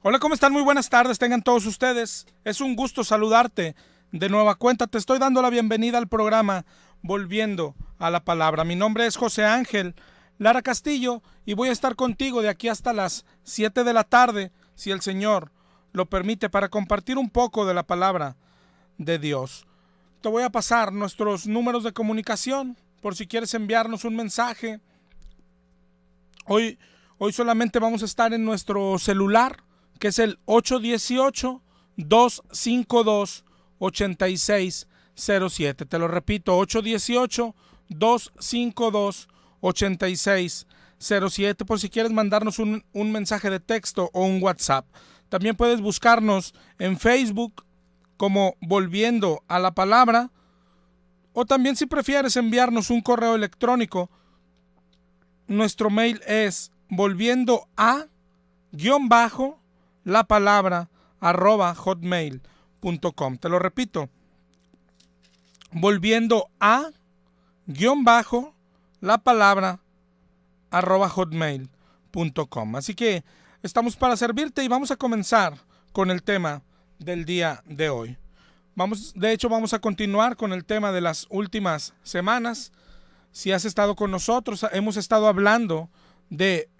Hola, ¿cómo están? Muy buenas tardes, tengan todos ustedes. Es un gusto saludarte de nueva cuenta. Te estoy dando la bienvenida al programa Volviendo a la Palabra. Mi nombre es José Ángel Lara Castillo y voy a estar contigo de aquí hasta las 7 de la tarde, si el Señor lo permite, para compartir un poco de la palabra de Dios. Te voy a pasar nuestros números de comunicación por si quieres enviarnos un mensaje. Hoy solamente vamos a estar en nuestro celular, que es el 818-252-8607. Te lo repito, 818-252-8607, por si quieres mandarnos un mensaje de texto o un WhatsApp. También puedes buscarnos en Facebook como Volviendo a la Palabra, o también, si prefieres, enviarnos un correo electrónico. Nuestro mail es volviendo_a_la_palabra@hotmail.com. Te lo repito, volviendo_a_la_palabra@hotmail.com. Así que estamos para servirte y vamos a comenzar con el tema del día de hoy. Vamos a continuar con el tema de las últimas semanas. Si has estado con nosotros, hemos estado hablando de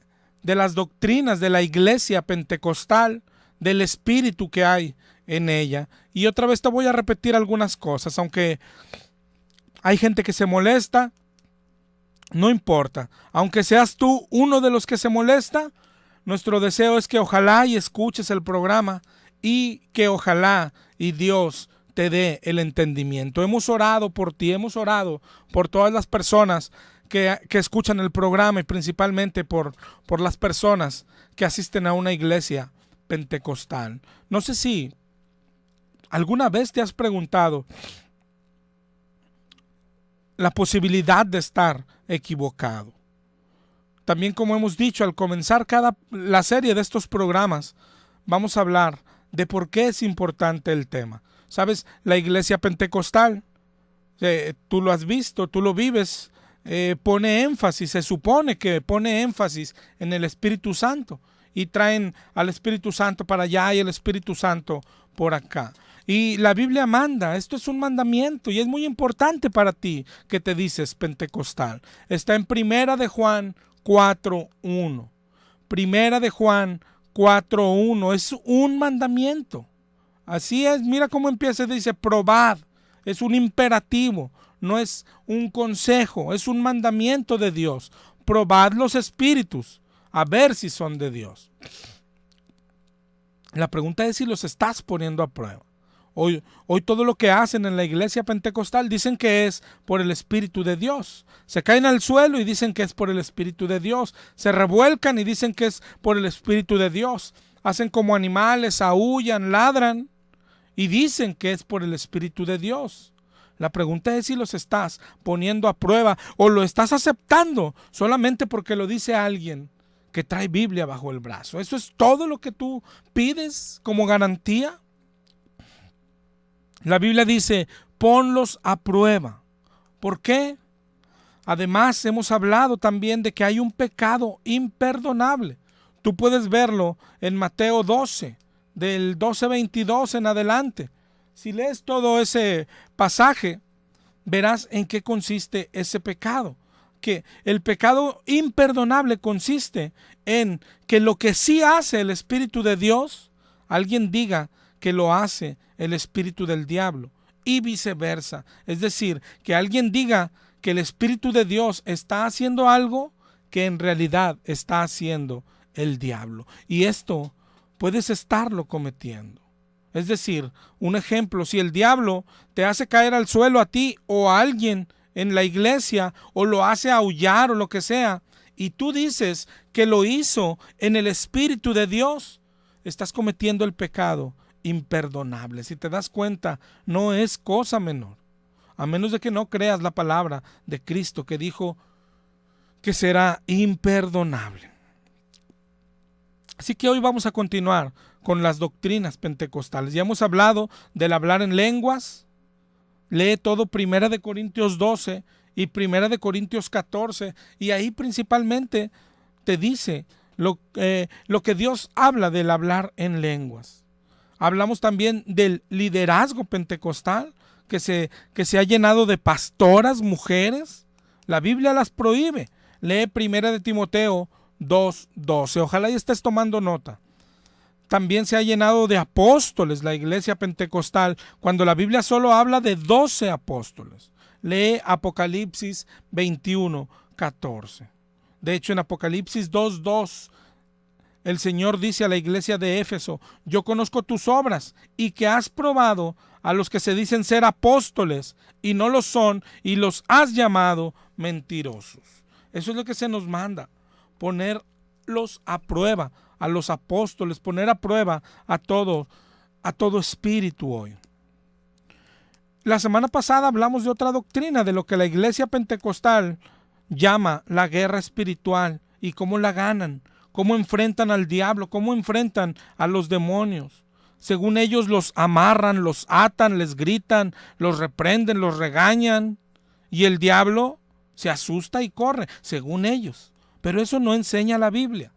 las doctrinas de la iglesia pentecostal, del espíritu que hay en ella. Y otra vez te voy a repetir algunas cosas, aunque hay gente que se molesta, no importa. Aunque seas tú uno de los que se molesta, nuestro deseo es que ojalá y escuches el programa y que ojalá y Dios te dé el entendimiento. Hemos orado por ti, hemos orado por todas las personas que escuchan el programa y principalmente por las personas que asisten a una iglesia pentecostal. No sé si alguna vez te has preguntado la posibilidad de estar equivocado. También, como hemos dicho, al comenzar la serie de estos programas, vamos a hablar de por qué es importante el tema. ¿Sabes? La iglesia pentecostal, tú lo has visto, tú lo vives, pone énfasis, se supone que pone énfasis en el Espíritu Santo, y traen al Espíritu Santo para allá y el Espíritu Santo por acá. Y la Biblia manda, esto es un mandamiento y es muy importante para ti que te dices pentecostal. Está en Primera de Juan 4:1. Primera de Juan 4:1 es un mandamiento. Así es, mira cómo empieza, dice probad, es un imperativo, no es un consejo, es un mandamiento de Dios. Probad los espíritus, a ver si son de Dios. La pregunta es si los estás poniendo a prueba. Hoy todo lo que hacen en la iglesia pentecostal dicen que es por el Espíritu de Dios. Se caen al suelo y dicen que es por el Espíritu de Dios. Se revuelcan y dicen que es por el Espíritu de Dios. Hacen como animales, aúllan, ladran y dicen que es por el Espíritu de Dios. La pregunta es si los estás poniendo a prueba o lo estás aceptando solamente porque lo dice alguien que trae Biblia bajo el brazo. ¿Eso es todo lo que tú pides como garantía? La Biblia dice, ponlos a prueba. ¿Por qué? Además, hemos hablado también de que hay un pecado imperdonable. Tú puedes verlo en Mateo 12, del 12:22 en adelante. Si lees todo ese pasaje, verás en qué consiste ese pecado. Que el pecado imperdonable consiste en que lo que sí hace el Espíritu de Dios, alguien diga que lo hace el espíritu del diablo y viceversa. Es decir, que alguien diga que el Espíritu de Dios está haciendo algo que en realidad está haciendo el diablo. Y esto puedes estarlo cometiendo. Es decir, un ejemplo, si el diablo te hace caer al suelo a ti o a alguien en la iglesia, o lo hace aullar o lo que sea, y tú dices que lo hizo en el Espíritu de Dios, estás cometiendo el pecado imperdonable. Si te das cuenta, no es cosa menor, a menos de que no creas la palabra de Cristo que dijo que será imperdonable. Así que hoy vamos a continuar con las doctrinas pentecostales. Ya hemos hablado del hablar en lenguas. Lee todo 1 Corintios 12 y Primera de Corintios 14, y ahí principalmente te dice lo que Dios habla del hablar en lenguas. Hablamos también del liderazgo pentecostal, que se ha llenado de pastoras, mujeres. La Biblia las prohíbe. Lee Primera de Timoteo 2:12. Ojalá y estés tomando nota. También se ha llenado de apóstoles la iglesia pentecostal, cuando la Biblia solo habla de 12 apóstoles. Lee Apocalipsis 21:14. De hecho, en Apocalipsis 2:2, el Señor dice a la iglesia de Éfeso: yo conozco tus obras y que has probado a los que se dicen ser apóstoles y no lo son, y los has llamado mentirosos. Eso es lo que se nos manda, ponerlos a prueba, a los apóstoles, poner a prueba a todo espíritu hoy. La semana pasada hablamos de otra doctrina, de lo que la iglesia pentecostal llama la guerra espiritual y cómo la ganan, cómo enfrentan al diablo, cómo enfrentan a los demonios. Según ellos, los amarran, los atan, les gritan, los reprenden, los regañan, y el diablo se asusta y corre, según ellos. Pero eso no enseña la Biblia.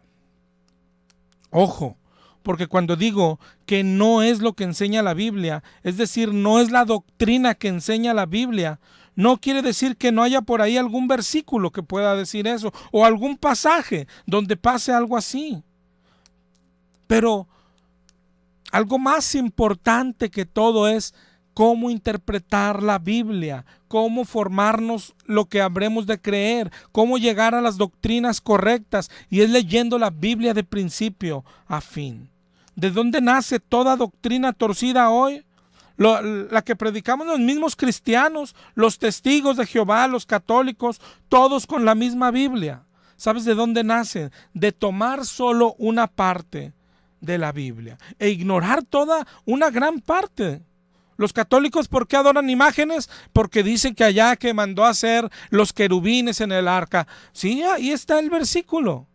Ojo, porque cuando digo que no es lo que enseña la Biblia, es decir, no es la doctrina que enseña la Biblia, no quiere decir que no haya por ahí algún versículo que pueda decir eso, o algún pasaje donde pase algo así. Pero algo más importante que todo es cómo interpretar la Biblia, cómo formarnos lo que habremos de creer, cómo llegar a las doctrinas correctas, y es leyendo la Biblia de principio a fin. ¿De dónde nace toda doctrina torcida hoy? La que predicamos los mismos cristianos, los testigos de Jehová, los católicos, todos con la misma Biblia. ¿Sabes de dónde nace? De tomar solo una parte de la Biblia e ignorar toda una gran parte. Los católicos, ¿por qué adoran imágenes? Porque dicen que allá que mandó a hacer los querubines en el arca. Sí, ahí está el versículo.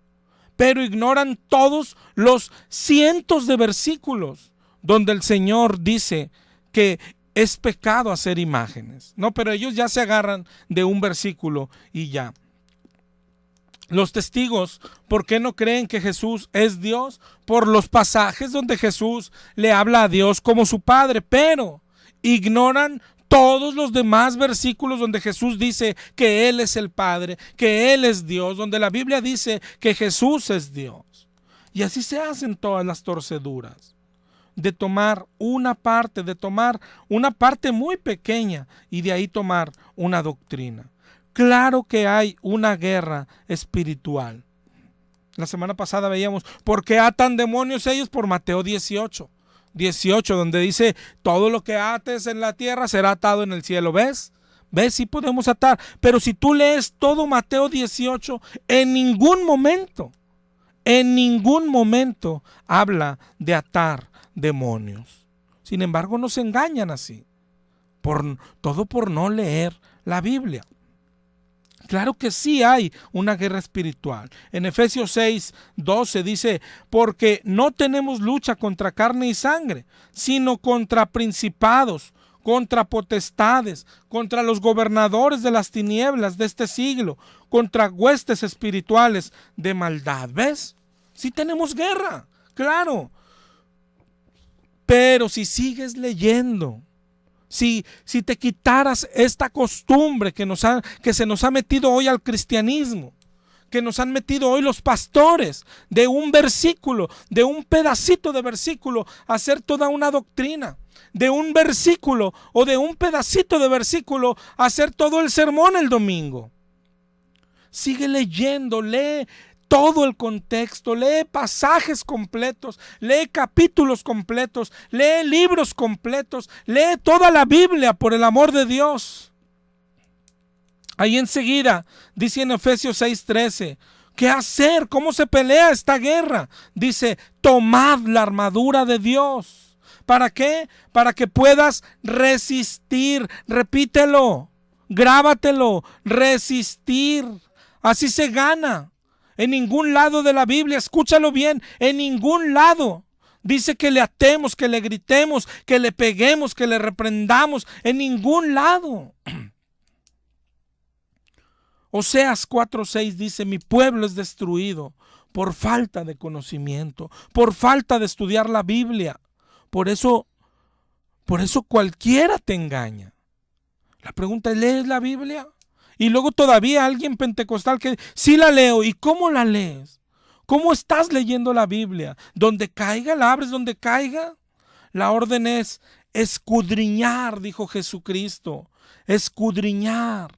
Pero ignoran todos los cientos de versículos donde el Señor dice que es pecado hacer imágenes. No, pero ellos ya se agarran de un versículo y ya. Los testigos, ¿por qué no creen que Jesús es Dios? Por los pasajes donde Jesús le habla a Dios como su Padre, pero ignoran todos los demás versículos donde Jesús dice que Él es el Padre, que Él es Dios, donde la Biblia dice que Jesús es Dios. Y así se hacen todas las torceduras, de tomar una parte muy pequeña y de ahí tomar una doctrina. Claro que hay una guerra espiritual. La semana pasada veíamos por qué atan demonios ellos, por Mateo 18, donde dice: todo lo que ates en la tierra será atado en el cielo. ¿Ves? Sí podemos atar, pero si tú lees todo Mateo 18, en ningún momento habla de atar demonios. Sin embargo, nos engañan así, todo por no leer la Biblia. Claro que sí hay una guerra espiritual. En Efesios 6:12 dice: porque no tenemos lucha contra carne y sangre, sino contra principados, contra potestades, contra los gobernadores de las tinieblas de este siglo, contra huestes espirituales de maldad. ¿Ves? Sí tenemos guerra, claro. Pero si sigues leyendo, si te quitaras esta costumbre que se nos ha metido hoy al cristianismo, que nos han metido hoy los pastores, de un versículo, de un pedacito de versículo, hacer toda una doctrina, de un versículo o de un pedacito de versículo, hacer todo el sermón el domingo. Sigue leyendo, lee todo el contexto, lee pasajes completos, lee capítulos completos, lee libros completos, lee toda la Biblia, por el amor de Dios. Ahí enseguida dice en Efesios 6:13, ¿qué hacer? ¿Cómo se pelea esta guerra? Dice: tomad la armadura de Dios. ¿Para qué? Para que puedas resistir. Repítelo, grábatelo, resistir. Así se gana. En ningún lado de la Biblia, escúchalo bien, en ningún lado dice que le atemos, que le gritemos, que le peguemos, que le reprendamos. En ningún lado. Oseas 4:6 dice: mi pueblo es destruido por falta de conocimiento, por falta de estudiar la Biblia. Por eso cualquiera te engaña. La pregunta es: ¿lees la Biblia? Y luego todavía alguien pentecostal que sí la leo. ¿Y cómo la lees? ¿Cómo estás leyendo la Biblia? ¿Donde caiga? ¿La abres donde caiga? La orden es escudriñar, dijo Jesucristo. Escudriñar.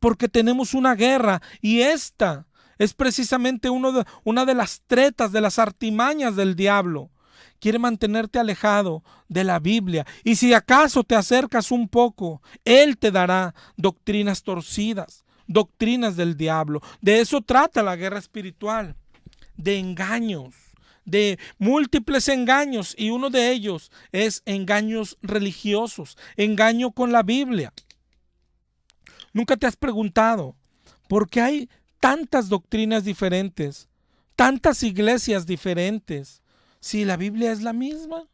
Porque tenemos una guerra, y esta es precisamente una de las tretas, de las artimañas del diablo. Quiere mantenerte alejado de la Biblia, y si acaso te acercas un poco, él te dará doctrinas torcidas, doctrinas del diablo. De eso trata la guerra espiritual, de engaños, de múltiples engaños, y uno de ellos es engaños religiosos, engaño con la Biblia. ¿Nunca te has preguntado por qué hay tantas doctrinas diferentes, tantas iglesias diferentes, si la Biblia es la misma?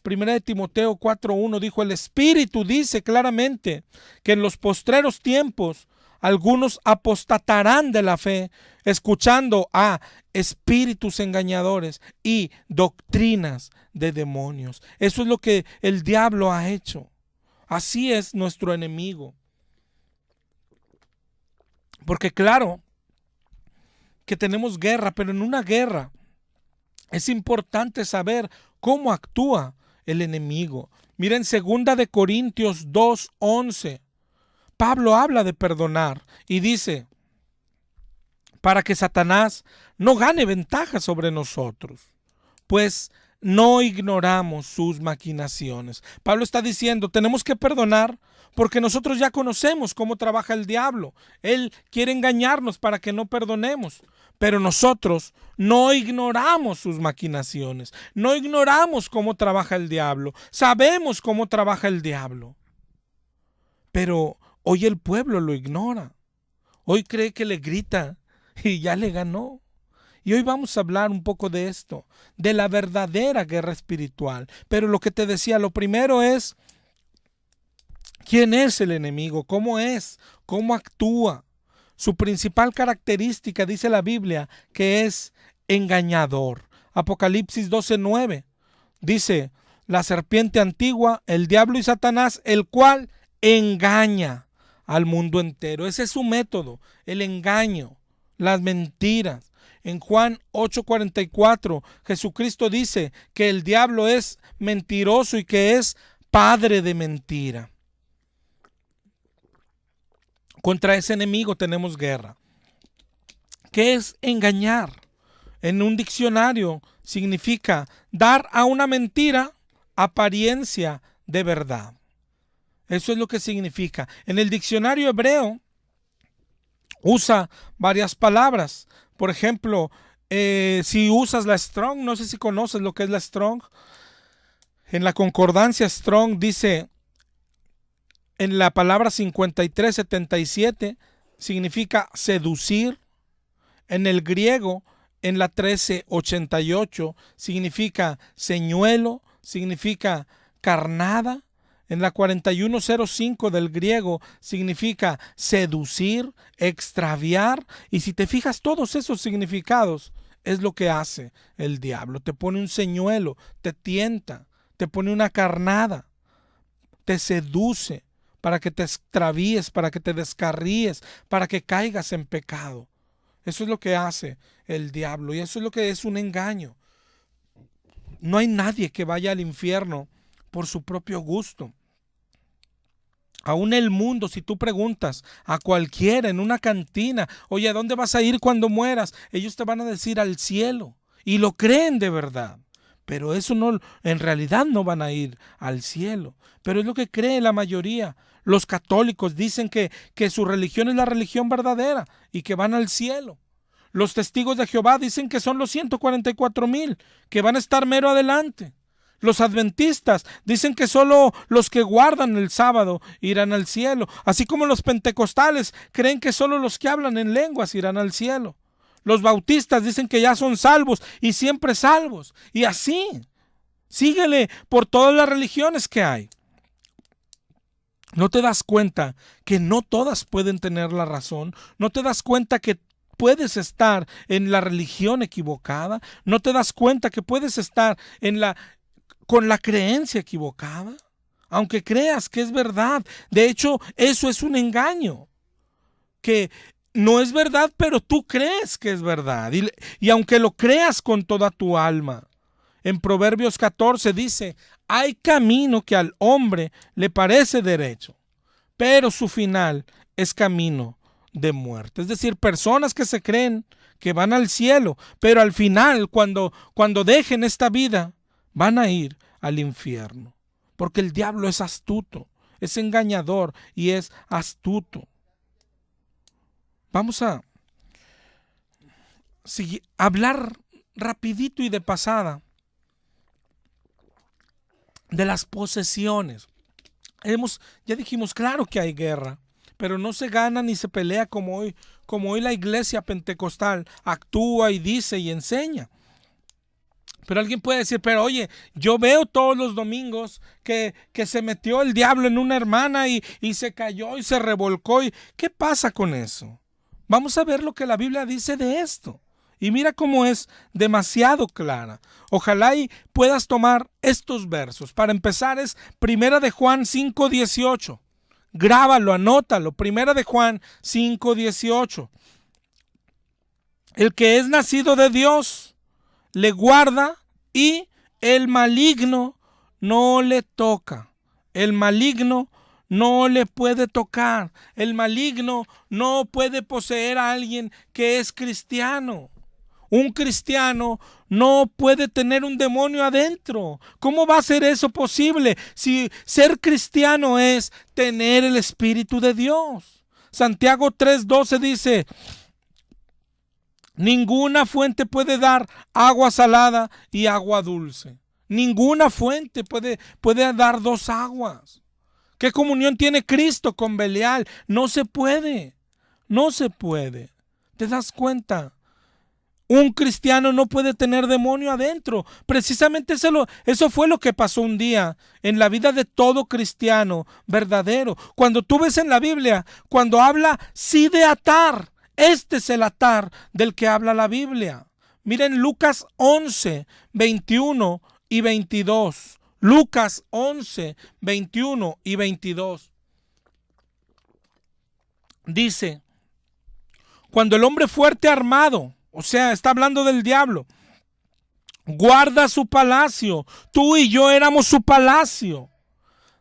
Primera de Timoteo 4:1 dijo: el Espíritu dice claramente que en los postreros tiempos algunos apostatarán de la fe, escuchando a espíritus engañadores y doctrinas de demonios. Eso es lo que el diablo ha hecho. Así es nuestro enemigo. Porque claro que tenemos guerra, pero en una guerra es importante saber cómo actúa el enemigo. Miren, 2 de Corintios 2:11. Pablo habla de perdonar y dice: para que Satanás no gane ventaja sobre nosotros, pues no ignoramos sus maquinaciones. Pablo está diciendo: tenemos que perdonar porque nosotros ya conocemos cómo trabaja el diablo. Él quiere engañarnos para que no perdonemos, pero nosotros no ignoramos sus maquinaciones, no ignoramos cómo trabaja el diablo, sabemos cómo trabaja el diablo. Pero hoy el pueblo lo ignora, hoy cree que le grita y ya le ganó. Y hoy vamos a hablar un poco de esto, de la verdadera guerra espiritual. Pero lo que te decía, lo primero es: ¿quién es el enemigo? ¿Cómo es? ¿Cómo actúa? Su principal característica, dice la Biblia, que es engañador. Apocalipsis 12:9 dice: la serpiente antigua, el diablo y Satanás, el cual engaña al mundo entero. Ese es su método, el engaño, las mentiras. En Juan 8:44, Jesucristo dice que el diablo es mentiroso y que es padre de mentira. Contra ese enemigo tenemos guerra. ¿Qué es engañar? En un diccionario significa dar a una mentira apariencia de verdad. Eso es lo que significa. En el diccionario hebreo usa varias palabras. Por ejemplo, si usas la Strong, no sé si conoces lo que es la Strong. En la concordancia Strong dice, en la palabra 5377, significa seducir. En el griego, en la 1388, significa señuelo, significa carnada. En la 4105 del griego significa seducir, extraviar. Y si te fijas, todos esos significados es lo que hace el diablo. Te pone un señuelo, te tienta, te pone una carnada, te seduce para que te extravíes, para que te descarríes, para que caigas en pecado. Eso es lo que hace el diablo, y eso es lo que es un engaño. No hay nadie que vaya al infierno por su propio gusto. Aún el mundo, si tú preguntas a cualquiera en una cantina: oye, ¿a dónde vas a ir cuando mueras? Ellos te van a decir: al cielo. Y lo creen de verdad. Pero eso no, en realidad no van a ir al cielo. Pero es lo que cree la mayoría. Los católicos dicen que su religión es la religión verdadera y que van al cielo. Los testigos de Jehová dicen que son los 144,000, que van a estar mero adelante. Los adventistas dicen que solo los que guardan el sábado irán al cielo. Así como los pentecostales creen que solo los que hablan en lenguas irán al cielo. Los bautistas dicen que ya son salvos y siempre salvos. Y así, síguele por todas las religiones que hay. ¿No te das cuenta que no todas pueden tener la razón? ¿No te das cuenta que puedes estar en la religión equivocada? ¿No te das cuenta que puedes estar con la creencia equivocada? Aunque creas que es verdad. De hecho, eso es un engaño. Que no es verdad, pero tú crees que es verdad. Y aunque lo creas con toda tu alma. En Proverbios 14 dice, hay camino que al hombre le parece derecho, pero su final es camino de muerte. Es decir, personas que se creen que van al cielo, pero al final, cuando dejen esta vida, van a ir al infierno. Porque el diablo es astuto, es engañador y es astuto. Vamos a hablar rapidito y de pasada de las posesiones. Ya dijimos, claro que hay guerra, pero no se gana ni se pelea como hoy la iglesia pentecostal actúa y dice y enseña. Pero alguien puede decir, pero oye, yo veo todos los domingos que se metió el diablo en una hermana y se cayó y se revolcó. ¿Qué pasa con eso? Vamos a ver lo que la Biblia dice de esto. Y mira cómo es demasiado clara. Ojalá y puedas tomar estos versos. Para empezar es 1 de Juan 5:18. Grábalo, anótalo. 1 de Juan 5:18. El que es nacido de Dios le guarda y el maligno no le toca. El maligno no le puede tocar. El maligno no puede poseer a alguien que es cristiano. Un cristiano no puede tener un demonio adentro. ¿Cómo va a ser eso posible si ser cristiano es tener el Espíritu de Dios? Santiago 3:12 dice, ninguna fuente puede dar agua salada y agua dulce. Ninguna fuente puede dar dos aguas. ¿Qué comunión tiene Cristo con Belial? No se puede. No se puede. ¿Te das cuenta? Un cristiano no puede tener demonio adentro. Precisamente eso fue lo que pasó un día en la vida de todo cristiano verdadero. Cuando tú ves en la Biblia, cuando habla sí de atar, este es el atar del que habla la Biblia. Miren Lucas 11, 21 y 22. Lucas 11, 21 y 22. Dice, cuando el hombre fuerte armado, o sea, está hablando del diablo, guarda su palacio. Tú y yo éramos su palacio.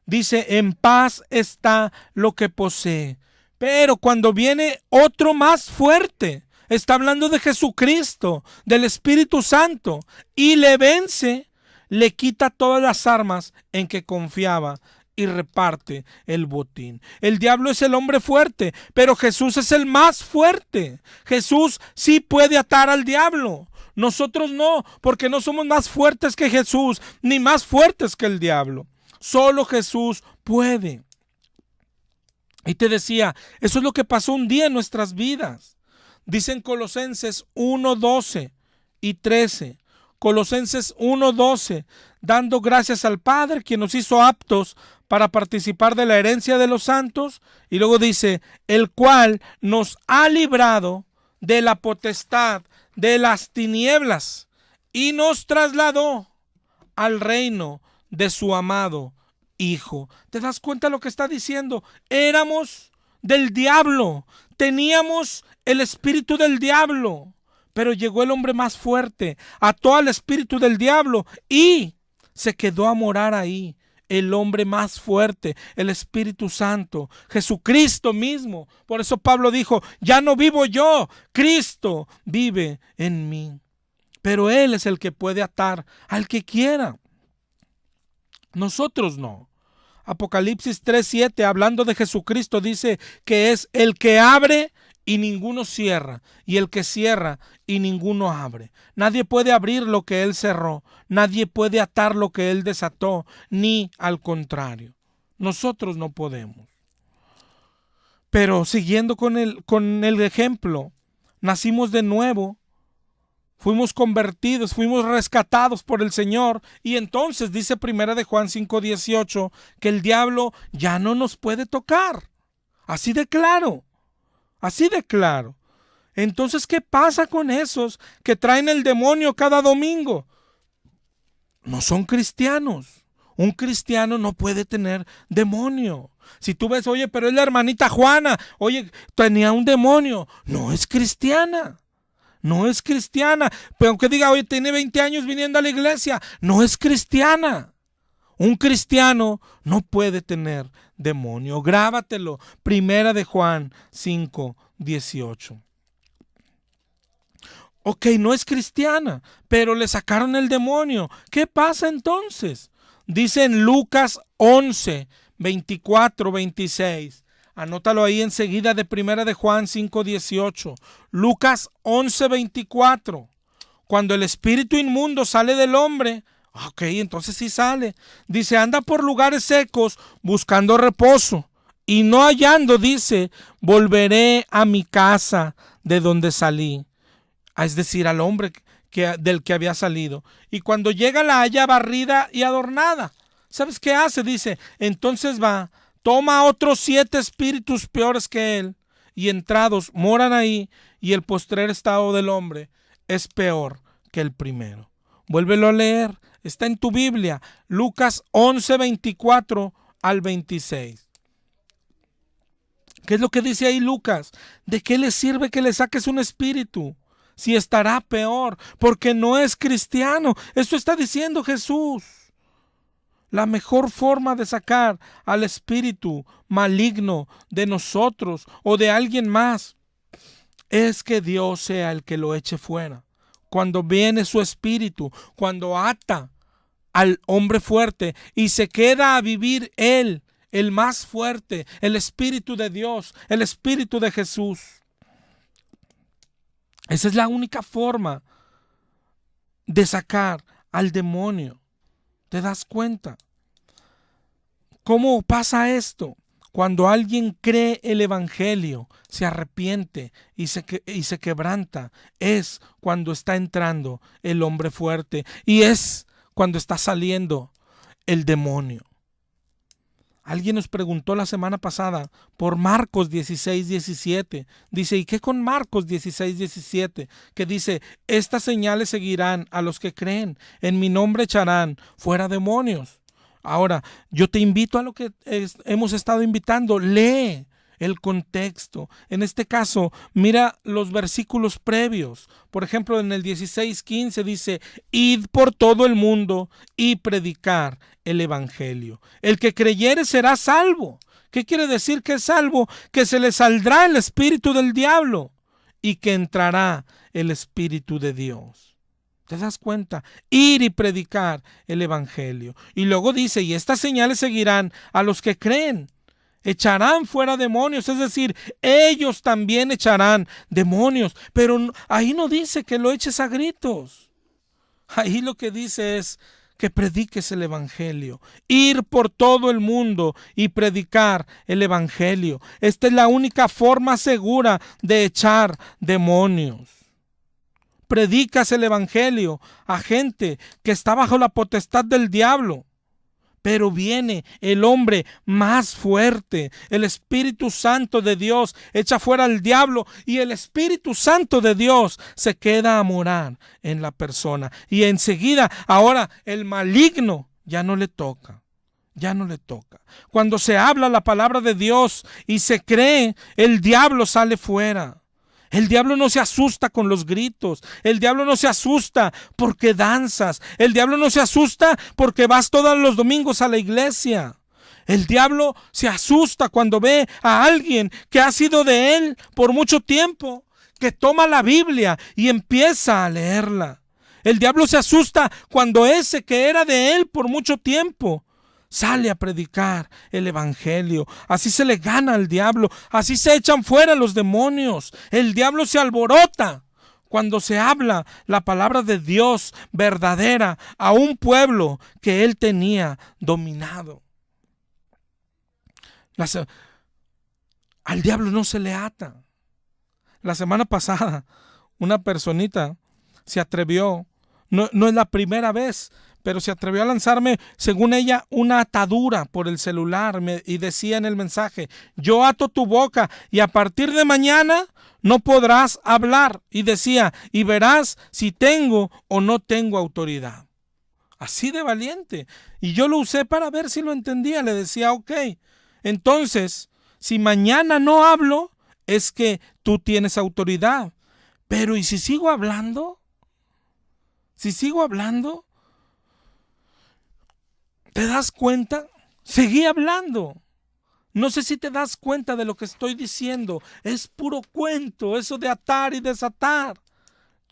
Dice, en paz está lo que posee. Pero cuando viene otro más fuerte, está hablando de Jesucristo, del Espíritu Santo, y le vence, le quita todas las armas en que confiaba y reparte el botín. El diablo es el hombre fuerte, pero Jesús es el más fuerte. Jesús sí puede atar al diablo. Nosotros no, porque no somos más fuertes que Jesús, ni más fuertes que el diablo. Solo Jesús puede. Y te decía, eso es lo que pasó un día en nuestras vidas. Dicen Colosenses 1:12 y 13. Colosenses 1:12, dando gracias al Padre, quien nos hizo aptos para participar de la herencia de los santos. Y luego dice, el cual nos ha librado de la potestad de las tinieblas y nos trasladó al reino de su amado Hijo. ¿Te das cuenta lo que está diciendo? Éramos del diablo, teníamos el espíritu del diablo, pero llegó el hombre más fuerte, ató al espíritu del diablo y se quedó a morar ahí. El hombre más fuerte, el Espíritu Santo, Jesucristo mismo. Por eso Pablo dijo, ya no vivo yo, Cristo vive en mí. Pero Él es el que puede atar al que quiera. Nosotros no. Apocalipsis 3:7, hablando de Jesucristo, dice que es el que abre y ninguno cierra, y el que cierra y ninguno abre. Nadie puede abrir lo que Él cerró, nadie puede atar lo que Él desató, ni al contrario. Nosotros no podemos. Pero siguiendo con el ejemplo, nacimos de nuevo fuimos convertidos, fuimos rescatados por el Señor. Y entonces dice primera de Juan 5:18 que el diablo ya no nos puede tocar. Así de claro, así de claro. Entonces, ¿qué pasa con esos que traen el demonio cada domingo? No son cristianos. Un cristiano no puede tener demonio. Si tú ves, oye, pero es la hermanita Juana, oye, tenía un demonio. No es cristiana. No es cristiana. Pero aunque diga, oye, tiene 20 años viniendo a la iglesia, no es cristiana. Un cristiano no puede tener demonio. Grábatelo. Primera de Juan 5:18. Ok, no es cristiana, pero le sacaron el demonio. ¿Qué pasa entonces? Dice en Lucas 11:24-26. Anótalo ahí enseguida de primera de Juan 5:18. Lucas 11:24. Cuando el espíritu inmundo sale del hombre, ok, entonces sí sale. Dice, anda por lugares secos buscando reposo. Y no hallando, dice, volveré a mi casa de donde salí. Es decir, al hombre del que había salido. Y cuando llega la halla barrida y adornada. ¿Sabes qué hace? Dice, entonces va, toma otros 7 espíritus peores que él, y entrados moran ahí, y el postrer estado del hombre es peor que el primero. Vuélvelo a leer, está en tu Biblia, Lucas 11:24-26. ¿Qué es lo que dice ahí Lucas? ¿De qué le sirve que le saques un espíritu si estará peor? Porque no es cristiano. Esto está diciendo Jesús. La mejor forma de sacar al espíritu maligno de nosotros o de alguien más es que Dios sea el que lo eche fuera. Cuando viene su espíritu, cuando ata al hombre fuerte y se queda a vivir él, el más fuerte, el Espíritu de Dios, el Espíritu de Jesús. Esa es la única forma de sacar al demonio. ¿Te das cuenta? ¿Cómo pasa esto? Cuando alguien cree el evangelio, se arrepiente y se quebranta, es cuando está entrando el hombre fuerte y es cuando está saliendo el demonio. Alguien nos preguntó la semana pasada por Marcos 16:17. Dice, ¿y qué con Marcos 16:17? Que dice, estas señales seguirán a los que creen. En mi nombre echarán fuera demonios. Ahora, yo te invito a lo que hemos estado invitando. Lee el contexto. En este caso, mira los versículos previos. Por ejemplo, en el 16:15 dice, id por todo el mundo y predicar el evangelio. El que creyere será salvo. ¿Qué quiere decir que es salvo? Que se le saldrá el espíritu del diablo y que entrará el espíritu de Dios. ¿Te das cuenta? Ir y predicar el evangelio. Y luego dice, y estas señales seguirán a los que creen. Echarán fuera demonios, es decir, ellos también echarán demonios. Pero ahí no dice que lo eches a gritos. Ahí lo que dice es que prediques el evangelio. Ir por todo el mundo y predicar el evangelio. Esta es la única forma segura de echar demonios. Predicas el evangelio a gente que está bajo la potestad del diablo. Pero viene el hombre más fuerte, el Espíritu Santo de Dios, echa fuera al diablo y el Espíritu Santo de Dios se queda a morar en la persona. Y enseguida, ahora el maligno ya no le toca. Ya no le toca. Cuando se habla la palabra de Dios y se cree, el diablo sale fuera. El diablo no se asusta con los gritos. El diablo no se asusta porque danzas. El diablo no se asusta porque vas todos los domingos a la iglesia. El diablo se asusta cuando ve a alguien que ha sido de él por mucho tiempo, que toma la Biblia y empieza a leerla. El diablo se asusta cuando ese que era de él por mucho tiempo sale a predicar el evangelio. Así se le gana al diablo. Así se echan fuera los demonios. El diablo se alborota cuando se habla la palabra de Dios verdadera a un pueblo que él tenía dominado. Al diablo no se le ata. La semana pasada, una personita se atrevió, no es la primera vez, pero se atrevió a lanzarme, según ella, una atadura por el celular y decía en el mensaje: yo ato tu boca y a partir de mañana no podrás hablar. Y decía: y verás si tengo o no tengo autoridad. Así de valiente. Y yo lo usé para ver si lo entendía. Le decía: ok, entonces, si mañana no hablo, es que tú tienes autoridad. Pero ¿y si sigo hablando? Si sigo hablando, ¿te das cuenta? Seguí hablando. No sé si te das cuenta de lo que estoy diciendo. Es puro cuento, eso de atar y desatar.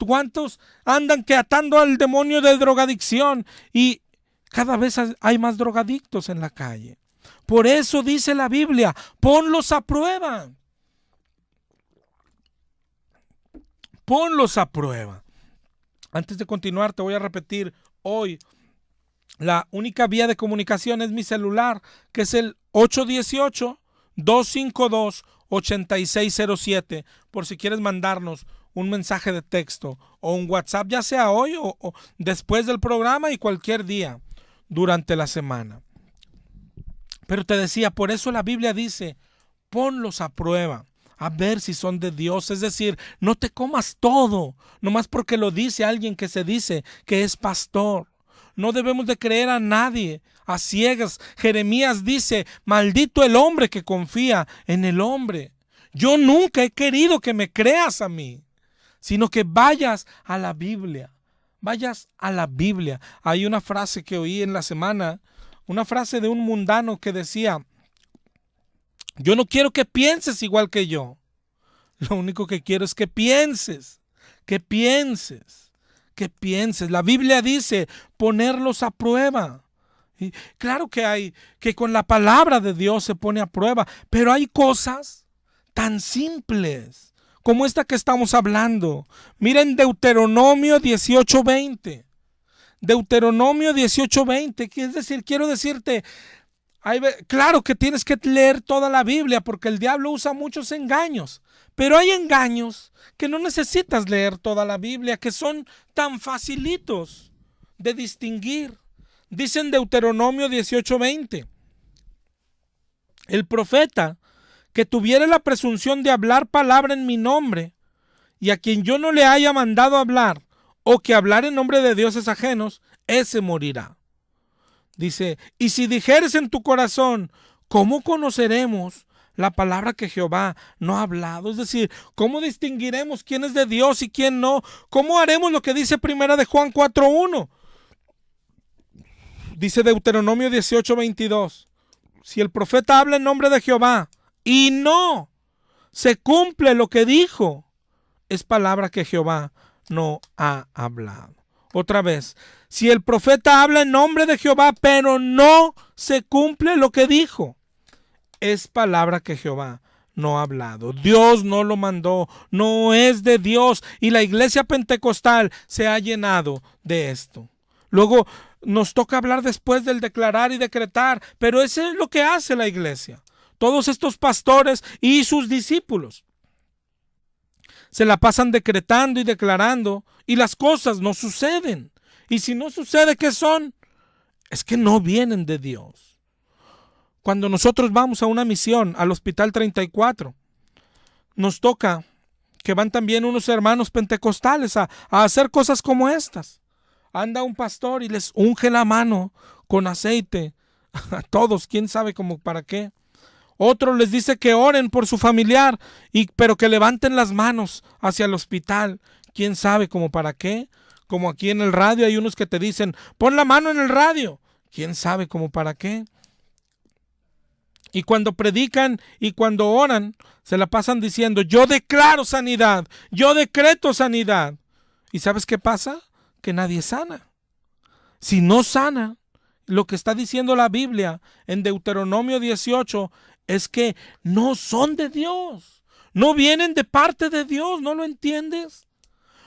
¿Cuántos andan que atando al demonio de drogadicción? Y cada vez hay más drogadictos en la calle. Por eso dice la Biblia: ponlos a prueba. Ponlos a prueba. Antes de continuar, te voy a repetir hoy: la única vía de comunicación es mi celular, que es el 818-252-8607, por si quieres mandarnos un mensaje de texto o un WhatsApp, ya sea hoy o después del programa y cualquier día durante la semana. Pero te decía, por eso la Biblia dice: ponlos a prueba, a ver si son de Dios. Es decir, no te comas todo, nomás porque lo dice alguien que se dice que es pastor. No debemos de creer a nadie a ciegas. Jeremías dice: maldito el hombre que confía en el hombre. Yo nunca he querido que me creas a mí, sino que vayas a la Biblia. Vayas a la Biblia. Hay una frase que oí en la semana, una frase de un mundano que decía: yo no quiero que pienses igual que yo. Lo único que quiero es que pienses, que pienses. Que pienses. La Biblia dice ponerlos a prueba. Y claro que hay, que con la palabra de Dios se pone a prueba, pero hay cosas tan simples como esta que estamos hablando. Miren Deuteronomio 18:20. Deuteronomio 18:20, es decir, quiero decirte, claro que tienes que leer toda la Biblia porque el diablo usa muchos engaños, pero hay engaños que no necesitas leer toda la Biblia, que son tan facilitos de distinguir. Dice en Deuteronomio 18:20: el profeta que tuviere la presunción de hablar palabra en mi nombre, y a quien yo no le haya mandado hablar, o que hablar en nombre de dioses ajenos, ese morirá. Dice: y si dijeres en tu corazón: ¿cómo conoceremos la palabra que Jehová no ha hablado? Es decir, ¿cómo distinguiremos quién es de Dios y quién no? ¿Cómo haremos lo que dice primera de Juan 4:1? Dice Deuteronomio 18:22: si el profeta habla en nombre de Jehová y no se cumple lo que dijo, es palabra que Jehová no ha hablado. Otra vez: si el profeta habla en nombre de Jehová, pero no se cumple lo que dijo, es palabra que Jehová no ha hablado. Dios no lo mandó, no es de Dios. Y la iglesia pentecostal se ha llenado de esto. Luego nos toca hablar después del declarar y decretar, pero eso es lo que hace la iglesia. Todos estos pastores y sus discípulos se la pasan decretando y declarando, y las cosas no suceden. Y si no sucede, ¿qué son? Es que no vienen de Dios. Cuando nosotros vamos a una misión al Hospital 34, nos toca que van también unos hermanos pentecostales a hacer cosas como estas. Anda un pastor y les unge la mano con aceite a todos, quién sabe cómo para qué. Otro les dice que oren por su familiar, pero que levanten las manos hacia el hospital. ¿Quién sabe cómo para qué? Como aquí en el radio hay unos que te dicen: pon la mano en el radio. ¿Quién sabe cómo para qué? Y cuando predican y cuando oran, se la pasan diciendo: yo declaro sanidad, yo decreto sanidad. ¿Y sabes qué pasa? Que nadie sana. Si no sana, lo que está diciendo la Biblia en Deuteronomio 18 es que no son de Dios, no vienen de parte de Dios. ¿No lo entiendes?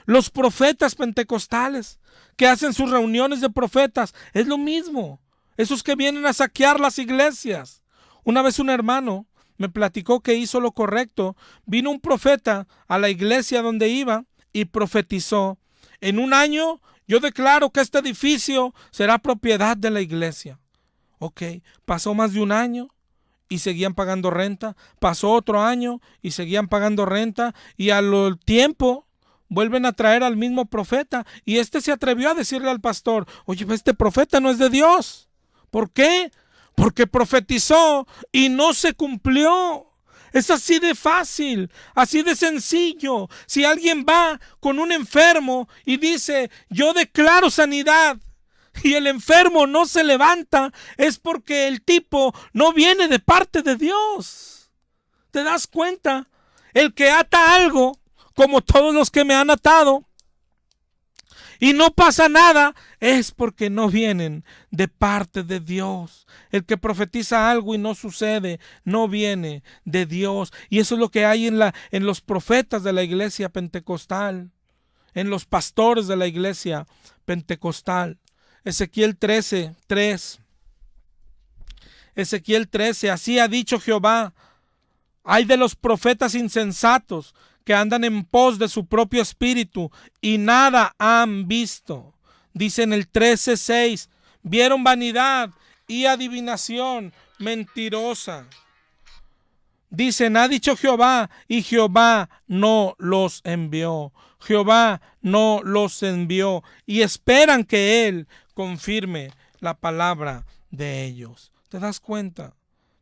Los profetas pentecostales que hacen sus reuniones de profetas es lo mismo. Esos que vienen a saquear las iglesias. Una vez un hermano me platicó que hizo lo correcto. Vino un profeta a la iglesia donde iba y profetizó. En un año yo declaro que este edificio será propiedad de la iglesia. Ok, pasó más de un año y seguían pagando renta. Pasó otro año y seguían pagando renta. Y al tiempo vuelven a traer al mismo profeta. Y este se atrevió a decirle al pastor: oye, este profeta no es de Dios. ¿Por qué? Porque profetizó y no se cumplió. Es así de fácil, así de sencillo. Si alguien va con un enfermo y dice: yo declaro sanidad, y el enfermo no se levanta, es porque el tipo no viene de parte de Dios. ¿Te das cuenta? El que ata algo, como todos los que me han atado, y no pasa nada, es porque no vienen de parte de Dios. El que profetiza algo y no sucede, no viene de Dios. Y eso es lo que hay en los profetas de la iglesia pentecostal, en los pastores de la iglesia pentecostal. Ezequiel 13:3. Ezequiel 13, así ha dicho Jehová: ay de los profetas insensatos que andan en pos de su propio espíritu y nada han visto. Dice en el 13:6, vieron vanidad y adivinación mentirosa. Dicen: ha dicho Jehová, y Jehová no los envió. Jehová no los envió, y esperan que Él confirme la palabra de ellos. ¿Te das cuenta?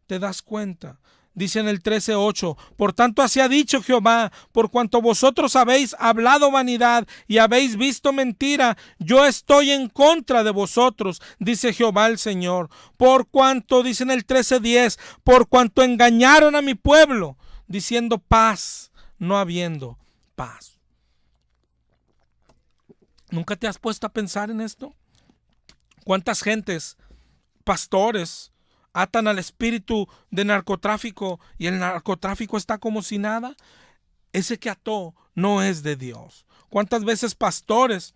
¿Te das cuenta? Dice en el 13:8, por tanto así ha dicho Jehová: por cuanto vosotros habéis hablado vanidad y habéis visto mentira, yo estoy en contra de vosotros, dice Jehová el Señor. Por cuanto, dice en el 13:10, por cuanto engañaron a mi pueblo, diciendo paz, no habiendo paz. ¿Nunca te has puesto a pensar en esto? ¿Cuántas gentes, pastores, atan al espíritu de narcotráfico y el narcotráfico está como si nada? Ese que ató no es de Dios. ¿Cuántas veces pastores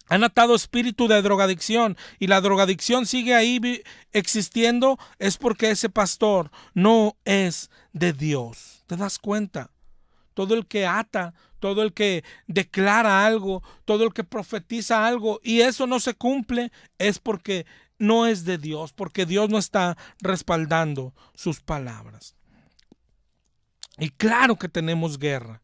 han atado espíritu de drogadicción y la drogadicción sigue ahí existiendo? Es porque ese pastor no es de Dios. ¿Te das cuenta? Todo el que ata, todo el que declara algo, todo el que profetiza algo y eso no se cumple, es porque no es de Dios, porque Dios no está respaldando sus palabras. Y claro que tenemos guerra.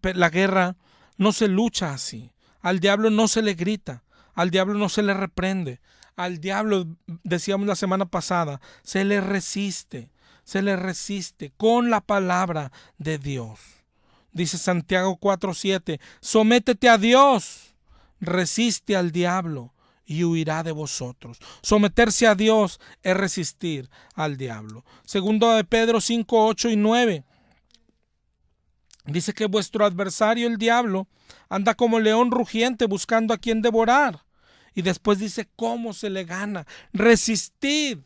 La guerra no se lucha así. Al diablo no se le grita, al diablo no se le reprende. Al diablo, decíamos la semana pasada, se le resiste con la palabra de Dios. Dice Santiago 4:7, sométete a Dios, resiste al diablo y huirá de vosotros. Someterse a Dios es resistir al diablo. Segundo de Pedro 5:8 y 9. Dice que vuestro adversario el diablo anda como león rugiente buscando a quien devorar. Y después dice cómo se le gana. Resistid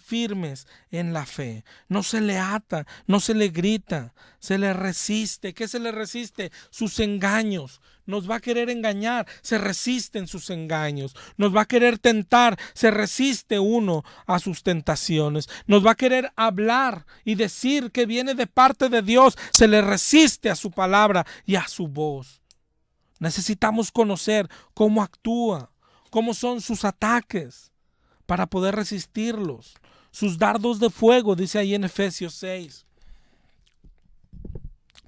firmes en la fe. No se le ata, no se le grita, se le resiste. ¿Qué se le resiste? Sus engaños. Nos va a querer engañar, se resisten sus engaños. Nos va a querer tentar, se resiste uno a sus tentaciones. Nos va a querer hablar y decir que viene de parte de Dios, se le resiste a su palabra y a su voz. Necesitamos conocer cómo actúa, cómo son sus ataques, para poder resistirlos. Sus dardos de fuego, dice ahí en Efesios 6.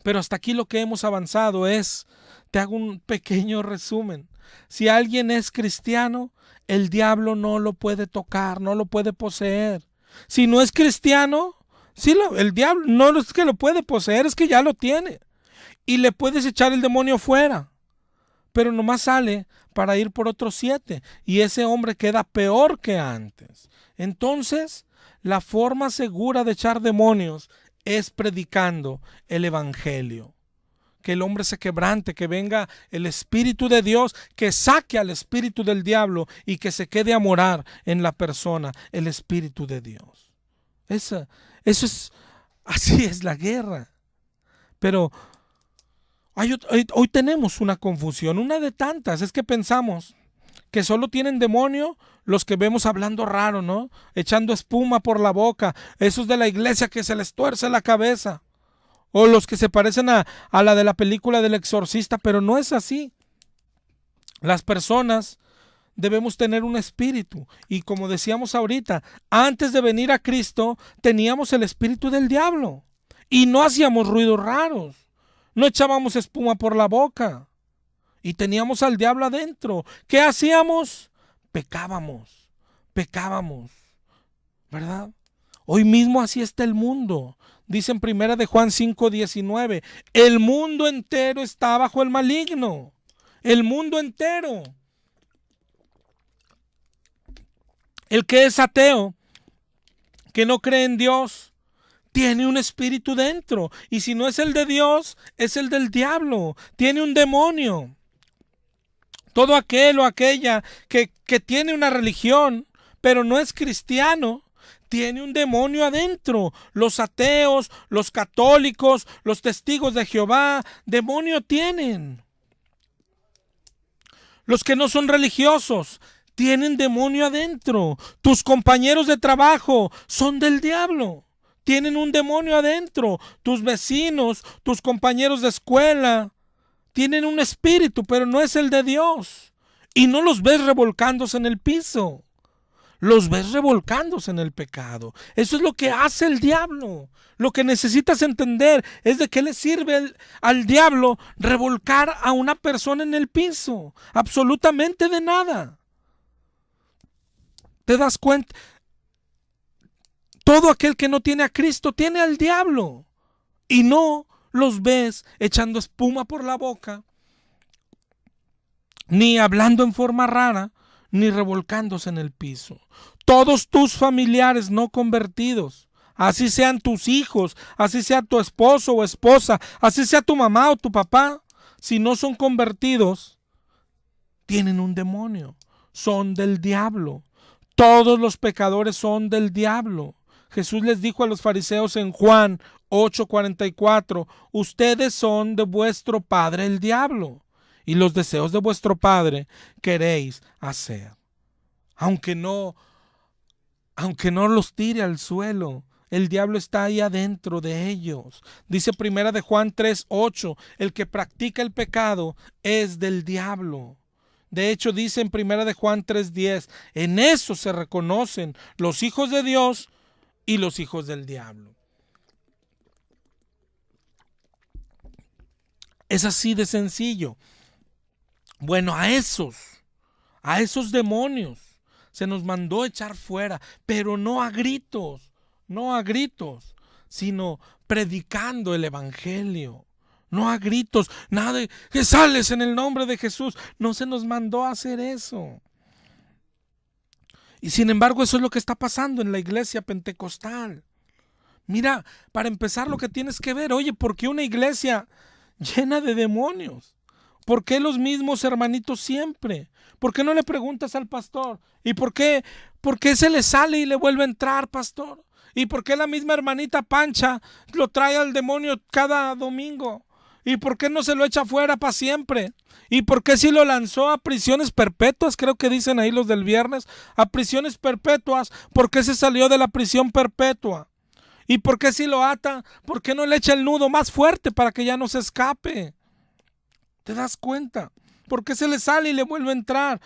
Pero hasta aquí lo que hemos avanzado es, te hago un pequeño resumen. Si alguien es cristiano, el diablo no lo puede tocar, no lo puede poseer. Si no es cristiano, el diablo no es que lo puede poseer, es que ya lo tiene. Y le puedes echar el demonio fuera, pero nomás sale para ir por otros 7 y ese hombre queda peor que antes. Entonces, la forma segura de echar demonios es predicando el evangelio. Que el hombre se quebrante, que venga el Espíritu de Dios, que saque al espíritu del diablo y que se quede a morar en la persona el Espíritu de Dios. Así es la guerra. Pero hoy tenemos una confusión, una de tantas. Es que pensamos que solo tienen demonio los que vemos hablando raro, ¿no? Echando espuma por la boca. Esos de la iglesia que se les tuerce la cabeza. o los que se parecen a la de la película del exorcista, pero no es así. Las personas debemos tener un espíritu, y como decíamos ahorita, antes de venir a Cristo teníamos el espíritu del diablo y no hacíamos ruidos raros, no echábamos espuma por la boca y teníamos al diablo adentro. ¿Qué hacíamos? Pecábamos, ¿verdad? Hoy mismo así está el mundo. Dice en primera de Juan 5:19, el mundo entero está bajo el maligno. El mundo entero. El que es ateo, que no cree en Dios, tiene un espíritu dentro. Y si no es el de Dios, es el del diablo. Tiene un demonio. Todo aquel o aquella que tiene una religión, pero no es cristiano, tiene un demonio adentro. Los ateos, los católicos, los testigos de Jehová, demonio tienen. Los que no son religiosos tienen demonio adentro. Tus compañeros de trabajo son del diablo. Tienen un demonio adentro. Tus vecinos, tus compañeros de escuela, tienen un espíritu, pero no es el de Dios. Y no los ves revolcándose en el piso. Los ves revolcándose en el pecado. Eso es lo que hace el diablo. Lo que necesitas entender es de qué le sirve al diablo revolcar a una persona en el piso. Absolutamente de nada. ¿Te das cuenta? Todo aquel que no tiene a Cristo tiene al diablo. Y no los ves echando espuma por la boca, ni hablando en forma rara, ni revolcándose en el piso. Todos tus familiares no convertidos, así sean tus hijos, así sea tu esposo o esposa, así sea tu mamá o tu papá, si no son convertidos, tienen un demonio, son del diablo. Todos los pecadores son del diablo. Jesús les dijo a los fariseos en Juan 8:44, ustedes son de vuestro padre el diablo, y los deseos de vuestro padre queréis hacer. Aunque no los tire al suelo, el diablo está ahí adentro de ellos. Dice primera de Juan 3:8, el que practica el pecado es del diablo. De hecho, dice en primera de Juan 3:10, en eso se reconocen los hijos de Dios y los hijos del diablo. Es así de sencillo. Bueno, a esos demonios se nos mandó echar fuera, pero no a gritos, sino predicando el evangelio. No a gritos, nada de que sales en el nombre de Jesús. No se nos mandó a hacer eso. Y sin embargo, eso es lo que está pasando en la iglesia pentecostal. Mira, para empezar, lo que tienes que ver, oye, ¿por qué una iglesia llena de demonios? ¿Por qué los mismos hermanitos siempre? ¿Por qué no le preguntas al pastor? ¿Y por qué se le sale y le vuelve a entrar, pastor? ¿Y por qué la misma hermanita Pancha lo trae al demonio cada domingo? ¿Y por qué no se lo echa fuera para siempre? ¿Y por qué si lo lanzó a prisiones perpetuas? Creo que dicen ahí los del viernes, a prisiones perpetuas. ¿Por qué se salió de la prisión perpetua? ¿Y por qué si lo ata? ¿Por qué no le echa el nudo más fuerte para que ya no se escape? ¿Te das cuenta? ¿Por qué se le sale y le vuelve a entrar?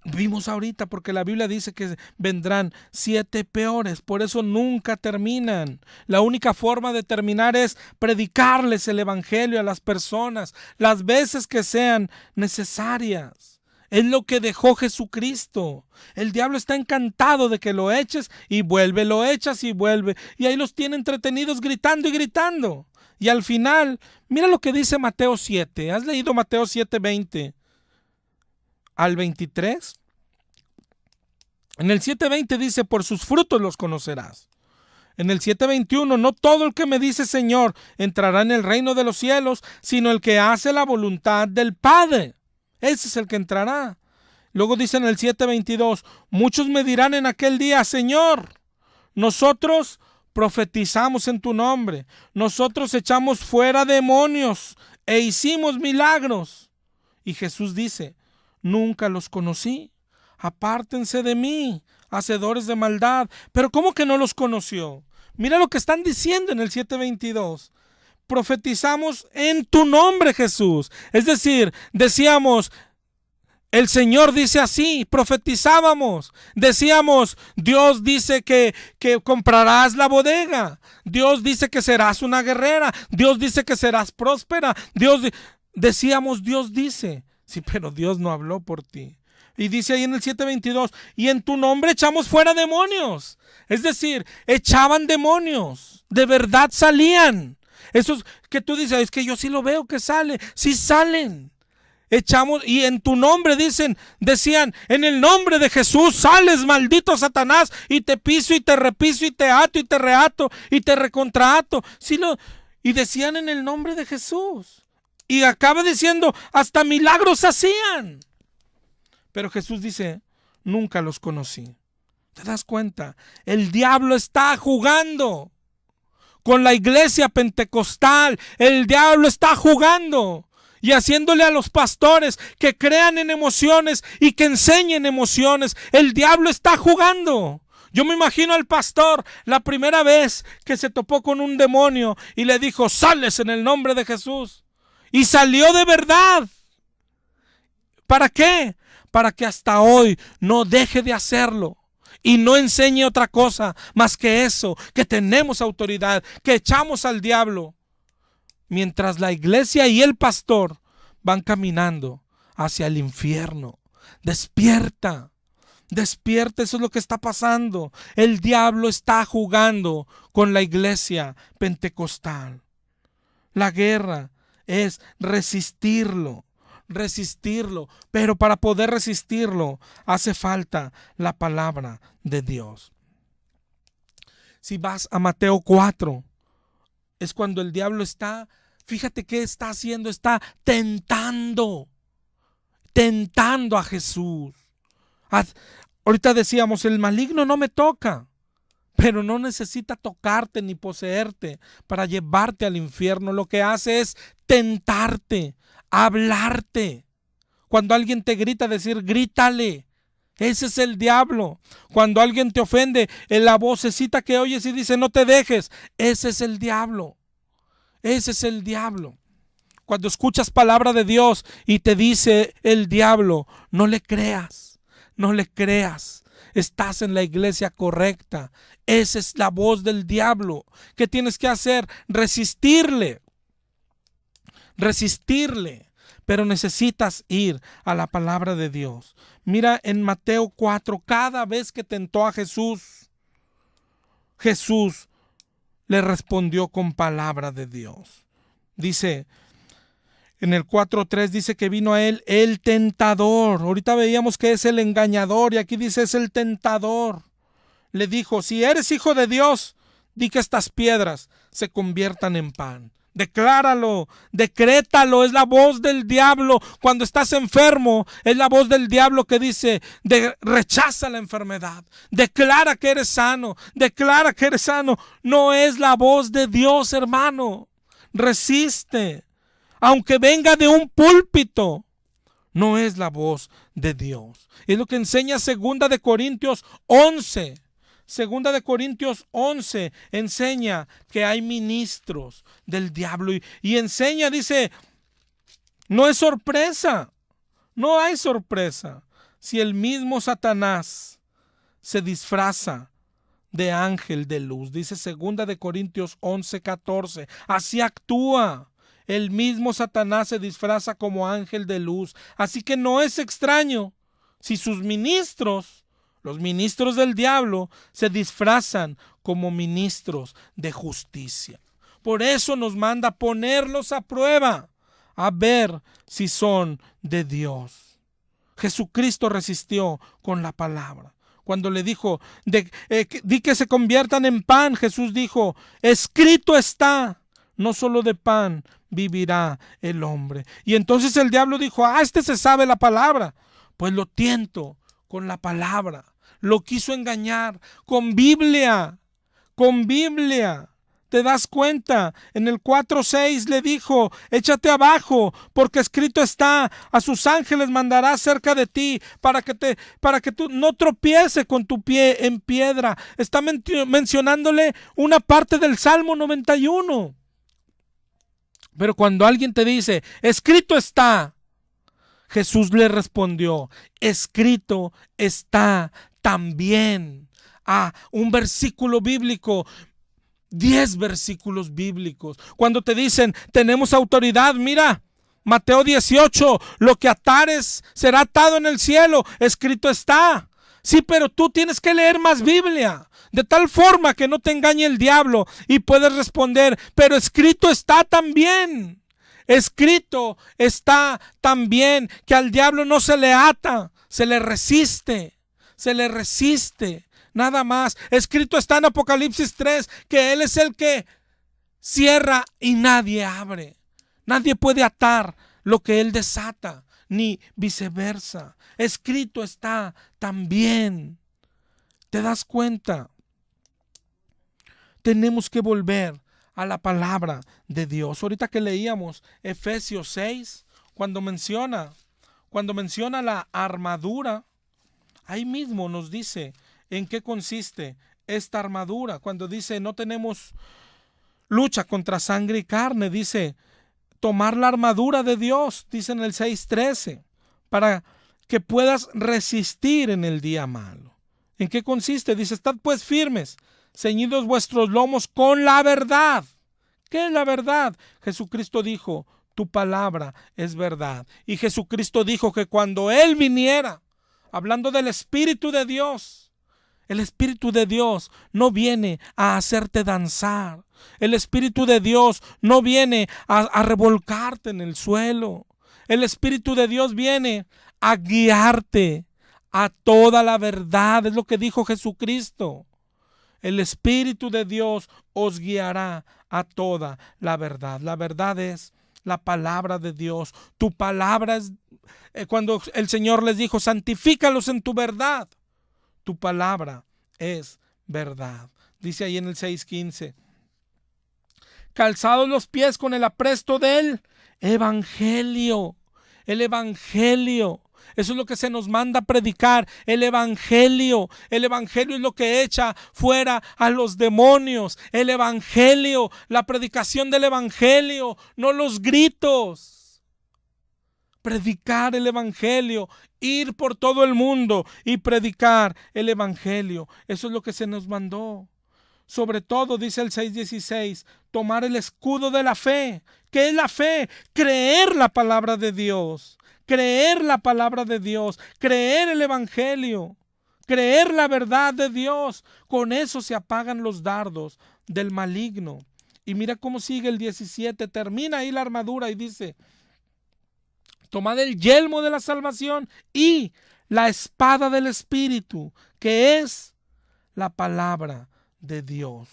Vimos ahorita porque la Biblia dice que vendrán 7 peores, por eso nunca terminan. La única forma de terminar es predicarles el evangelio a las personas las veces que sean necesarias. Es lo que dejó Jesucristo. El diablo está encantado de que lo eches y vuelve, lo echas y vuelve. Y ahí los tiene entretenidos gritando y gritando. Y al final, mira lo que dice Mateo 7. ¿Has leído Mateo 7:20 al 23? En el 7:20 dice, por sus frutos los conocerás. En el 7:21, no todo el que me dice Señor entrará en el reino de los cielos, sino el que hace la voluntad del Padre. Ese es el que entrará. Luego dice en el 7:22, muchos me dirán en aquel día, Señor, nosotros profetizamos en tu nombre, nosotros echamos fuera demonios e hicimos milagros. Y Jesús dice, nunca los conocí, apártense de mí, hacedores de maldad. Pero ¿cómo que no los conoció? Mira lo que están diciendo en el 7:22. Profetizamos en tu nombre, Jesús. Es decir, decíamos, el Señor dice así, profetizábamos, decíamos, Dios dice que comprarás la bodega, Dios dice que serás una guerrera, Dios dice que serás próspera, decíamos, Dios dice, sí, pero Dios no habló por ti. Y dice ahí en el 7:22, y en tu nombre echamos fuera demonios. Es decir, echaban demonios, de verdad salían. Esos que tú dices, es que yo sí lo veo que sale, sí salen. Echamos, y en tu nombre decían, en el nombre de Jesús sales, maldito Satanás, y te piso y te repiso y te ato y te reato y te recontraato. Y decían en el nombre de Jesús. Y acaba diciendo, hasta milagros hacían. Pero Jesús dice, nunca los conocí. ¿Te das cuenta? El diablo está jugando con la iglesia pentecostal. El diablo está jugando y haciéndole a los pastores que crean en emociones y que enseñen emociones. El diablo está jugando. Yo me imagino al pastor la primera vez que se topó con un demonio y le dijo, sales en el nombre de Jesús. Y salió de verdad. ¿Para qué? Para que hasta hoy no deje de hacerlo y no enseñe otra cosa más que eso, que tenemos autoridad, que echamos al diablo. Mientras la iglesia y el pastor van caminando hacia el infierno. Despierta, despierta, eso es lo que está pasando. El diablo está jugando con la iglesia pentecostal. La guerra es resistirlo, pero para poder resistirlo hace falta la palabra de Dios. Si vas a Mateo 4, es cuando el diablo está, fíjate qué está haciendo, está tentando a Jesús. Ahorita decíamos, el maligno no me toca, pero no necesita tocarte ni poseerte para llevarte al infierno. Lo que hace es tentarte, hablarte. Cuando alguien te grita, decir, grítale. Ese es el diablo. Cuando alguien te ofende, en la vocecita que oyes y dice, no te dejes, ese es el diablo. Ese es el diablo. Cuando escuchas palabra de Dios y te dice el diablo, no le creas, no le creas. Estás en la iglesia correcta. Esa es la voz del diablo. ¿Qué tienes que hacer? Resistirle. Pero necesitas ir a la palabra de Dios. Mira en Mateo 4, cada vez que tentó a Jesús, Jesús le respondió con palabra de Dios. Dice, en el 4:3 dice que vino a él el tentador. Ahorita veíamos que es el engañador y aquí dice es el tentador. Le dijo, si eres hijo de Dios, di que estas piedras se conviertan en pan. Decláralo, decrétalo, es la voz del diablo. Cuando estás enfermo, es la voz del diablo que dice, rechaza la enfermedad, declara que eres sano, declara que eres sano. No es la voz de Dios, hermano. Resiste, aunque venga de un púlpito, no es la voz de Dios. Es lo que enseña 2 de Corintios 11. Segunda de Corintios 11 enseña que hay ministros del diablo y enseña, dice, no es sorpresa, no hay sorpresa si el mismo Satanás se disfraza de ángel de luz. Dice Segunda de Corintios 11:14, así actúa. El mismo Satanás se disfraza como ángel de luz. Así que no es extraño si sus ministros, los ministros del diablo, se disfrazan como ministros de justicia. Por eso nos manda ponerlos a prueba, a ver si son de Dios. Jesucristo resistió con la palabra. Cuando le dijo, di que se conviertan en pan, Jesús dijo, escrito está, no solo de pan vivirá el hombre. Y entonces el diablo dijo, este se sabe la palabra, pues lo tiento con la palabra. Lo quiso engañar con Biblia. ¿Te ¿Te das cuenta? En el 4:6 le dijo: échate abajo, porque escrito está: a sus ángeles mandará cerca de ti para que tú no tropieces con tu pie en piedra. Está mencionándole una parte del Salmo 91. Pero cuando alguien te dice: escrito está, Jesús le respondió: escrito está también. Un versículo bíblico, 10 versículos bíblicos. Cuando te dicen: tenemos autoridad, mira, Mateo 18, lo que atares será atado en el cielo, escrito está. Sí, pero tú tienes que leer más Biblia, de tal forma que no te engañe el diablo, y puedes responder: pero escrito está también. Escrito está también que al diablo no se le ata, se le resiste. Nada más. Escrito está en Apocalipsis 3 que Él es el que cierra y nadie abre. Nadie puede atar lo que Él desata, ni viceversa. Escrito está también. ¿Te das cuenta? Tenemos que volver a la palabra de Dios. Ahorita que leíamos Efesios 6, cuando menciona la armadura, ahí mismo nos dice en qué consiste esta armadura. Cuando dice: no tenemos lucha contra sangre y carne, dice: tomar la armadura de Dios, dice en el 6:13, para que puedas resistir en el día malo. ¿En qué consiste? Dice: estad pues firmes, ceñidos vuestros lomos con la verdad. ¿Qué es la verdad? Jesucristo dijo: tu palabra es verdad. Y Jesucristo dijo que cuando Él viniera, hablando del Espíritu de Dios, el Espíritu de Dios no viene a hacerte danzar. El Espíritu de Dios no viene a revolcarte en el suelo. El Espíritu de Dios viene a guiarte a toda la verdad. Es lo que dijo Jesucristo. El Espíritu de Dios os guiará a toda la verdad. La verdad es la palabra de Dios. Tu palabra es, cuando el Señor les dijo: santifícalos en tu verdad. Tu palabra es verdad. Dice ahí en el 6:15: calzados los pies con el apresto del Evangelio. El Evangelio. Eso es lo que se nos manda a predicar, el Evangelio. El Evangelio es lo que echa fuera a los demonios. El Evangelio, la predicación del Evangelio, no los gritos. Predicar el Evangelio, ir por todo el mundo y predicar el Evangelio. Eso es lo que se nos mandó. Sobre todo, dice el 6:16, tomar el escudo de la fe. ¿Qué es la fe? Creer la palabra de Dios. Creer la palabra de Dios, creer el Evangelio, creer la verdad de Dios. Con eso se apagan los dardos del maligno. Y mira cómo sigue el 17, termina ahí la armadura y dice: tomad el yelmo de la salvación y la espada del Espíritu, que es la palabra de Dios.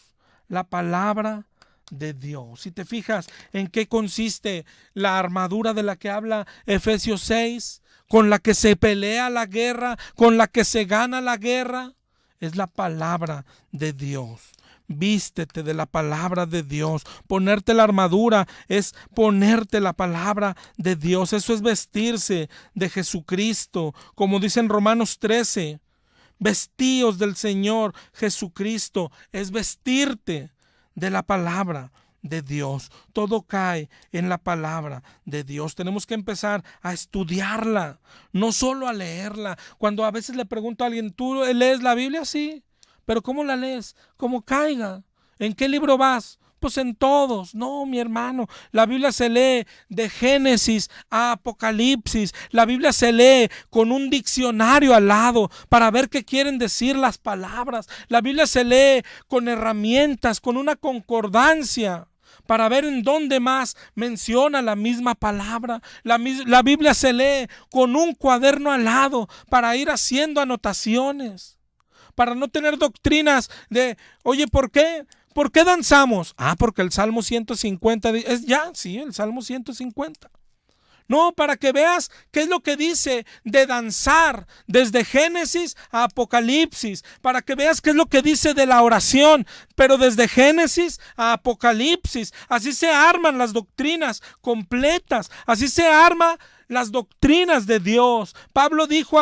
La palabra de Dios. Si te fijas en qué consiste la armadura de la que habla Efesios 6, con la que se pelea la guerra, con la que se gana la guerra, es la palabra de Dios. Vístete de la palabra de Dios. Ponerte la armadura es ponerte la palabra de Dios. Eso es vestirse de Jesucristo, como dice en Romanos 13. Vestíos del Señor Jesucristo. Es vestirte de la palabra de Dios. Todo cae en la palabra de Dios. Tenemos que empezar a estudiarla, no solo a leerla. Cuando a veces le pregunto a alguien: ¿tú lees la Biblia? Sí, pero ¿cómo la lees? Como caiga. ¿En qué libro vas? Pues en todos. No, mi hermano, la Biblia se lee de Génesis a Apocalipsis. La Biblia se lee con un diccionario al lado para ver qué quieren decir las palabras. La Biblia se lee con herramientas, con una concordancia, para ver en dónde más menciona la misma palabra. La Biblia se lee con un cuaderno al lado para ir haciendo anotaciones, para no tener doctrinas de: oye, ¿por qué? ¿Por qué danzamos? Porque el Salmo 150 es el Salmo 150. No, para que veas qué es lo que dice de danzar desde Génesis a Apocalipsis, para que veas qué es lo que dice de la oración, pero desde Génesis a Apocalipsis. Así se arman las doctrinas completas, así se arman las doctrinas de Dios. Pablo dijo,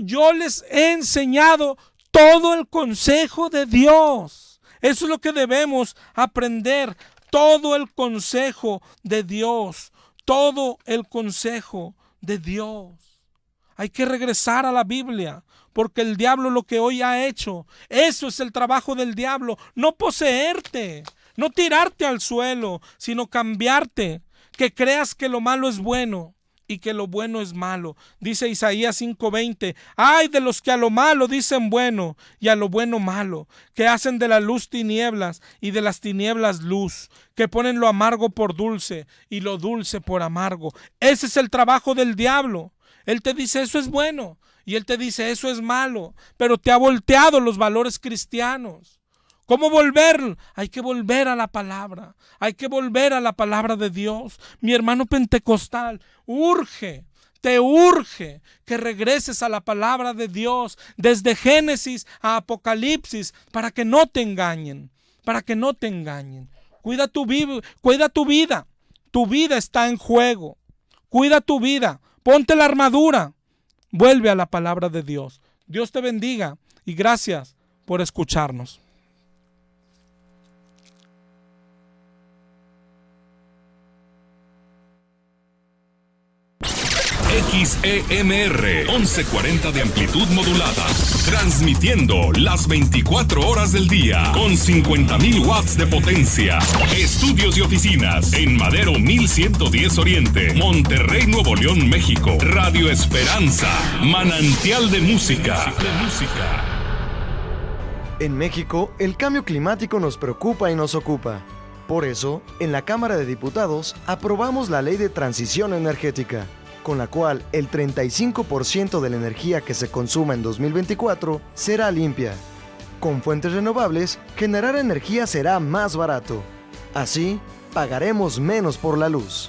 yo les he enseñado todo el consejo de Dios. Eso es lo que debemos aprender, todo el consejo de Dios. Todo el consejo de Dios. Hay que regresar a la Biblia, porque el diablo lo que hoy ha hecho, eso es el trabajo del diablo, no poseerte, no tirarte al suelo, sino cambiarte, que creas que lo malo es bueno y que lo bueno es malo. Dice Isaías 5:20, ay de los que a lo malo dicen bueno y a lo bueno malo, que hacen de la luz tinieblas y de las tinieblas luz, que ponen lo amargo por dulce y lo dulce por amargo. Ese es el trabajo del diablo. Él te dice eso es bueno y él te dice eso es malo, pero te ha volteado los valores cristianos. ¿Cómo volver? Hay que volver a la palabra. Hay que volver a la palabra de Dios. Mi hermano pentecostal, te urge que regreses a la palabra de Dios desde Génesis a Apocalipsis para que no te engañen. Para que no te engañen. Cuida tu vida. Tu vida está en juego. Cuida tu vida. Ponte la armadura. Vuelve a la palabra de Dios. Dios te bendiga y gracias por escucharnos. XEMR 1140 de amplitud modulada, transmitiendo las 24 horas del día con 50,000 watts de potencia. Estudios y oficinas en Madero 1110 Oriente, Monterrey, Nuevo León, México. Radio Esperanza, manantial de música. En México, el cambio climático nos preocupa y nos ocupa. Por eso, en la Cámara de Diputados aprobamos la Ley de Transición Energética, con la cual el 35% de la energía que se consuma en 2024 será limpia. Con fuentes renovables, generar energía será más barato. Así, pagaremos menos por la luz.